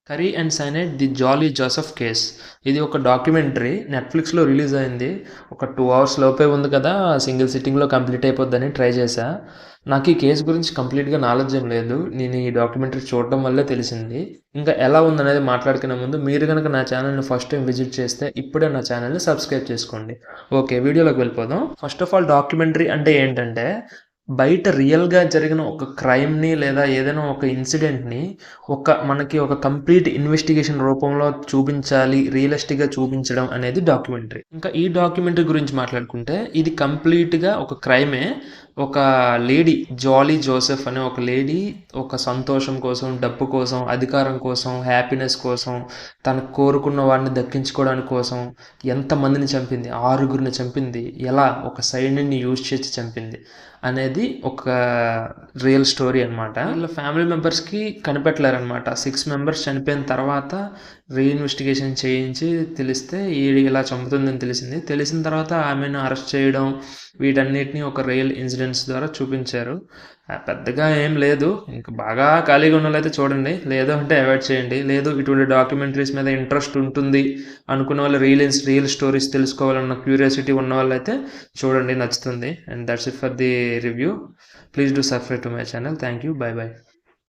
Curry and cyanide the jolly Joseph case. ఇది ఒక documentary నెట్‌ఫ్లిక్స్‌లో రిలీజ్ అయింది. ఒక 2 అవర్స్ లోపే ఉంది కదా! సింగిల్ సిట్టింగ్‌లో కంప్లీట్ అయిపోద్దని ట్రై చేశా. నాకు ఈ కేస్ గురించి కంప్లీట్‌గా నాలెడ్జ్ ఏం లేదు. నేను ఈ డాక్యుమెంటరీ చూడడం వల్లే తెలిసింది. ఇంకా ఎలా ఉందనేది మాట్లాడుకునే ముందు మీరు గనక నా ఛానెల్‌ని ఫస్ట్ టైమ్ విజిట్ చేస్తే ఇప్పుడే నా ఛానెల్‌ని సబ్స్క్రైబ్ చేసుకోండి. ఓకే. వీడియోలోకి వెళ్ళిపోదాం. ఫస్ట్ ఆఫ్ ఆల్ డాక్యుమెంటరీ అంటే ఏంటంటే బయట రియల్‌గా జరిగిన ఒక క్రైమ్‌ని లేదా ఏదైనా ఒక ఇన్సిడెంట్‌ని మనకి ఒక కంప్లీట్ ఇన్వెస్టిగేషన్ రూపంలో చూపించాలి, రియలిస్టిక్‌గా చూపించడం అనేది డాక్యుమెంటరీ. ఇంకా ఈ డాక్యుమెంటరీ గురించి మాట్లాడుకుంటే ఇది కంప్లీట్‌గా ఒక క్రైమే. ఒక లేడీ జాలీ జోసెఫ్ అనే ఒక లేడీ ఒక సంతోషం కోసం, డబ్బు కోసం, అధికారం కోసం, హ్యాపీనెస్ కోసం, తను కోరుకున్న వాడిని దక్కించుకోవడానికి కోసం ఎంతమందిని చంపింది? 6గురిని చంపింది. ఎలా? ఒక సైనిన్ని యూజ్ చేసి చంపింది అనేది ఒక రియల్ స్టోరీ అనమాట. వీళ్ళ ఫ్యామిలీ మెంబర్స్‌కి కనిపెట్టలేరనమాట. 6 మెంబర్స్ చనిపోయిన తర్వాత రీఇన్వెస్టిగేషన్ చేయించి తెలిస్తే ఇలా చంపుతుందని తెలిసింది. తెలిసిన తర్వాత ఆమెను అరెస్ట్ చేయడం వీటన్నిటిని ఒక రియల్ ఇన్సిడెంట్స్ ద్వారా చూపించారు. పెద్దగా ఏం లేదు. ఇంక బాగా ఖాళీగా ఉన్నోళ్ళైతే చూడండి. లేదు అంటే అవాయిడ్ చేయండి. లేదు ఇటువంటి డాక్యుమెంటరీస్ మీద ఇంట్రెస్ట్ ఉంటుంది అనుకున్న వాళ్ళు రియల్ స్టోరీస్ తెలుసుకోవాలన్న క్యూరియాసిటీ ఉన్న వాళ్ళైతే చూడండి, నచ్చుతుంది. And that's it for the review. Please do subscribe to my channel. Thank you. By by.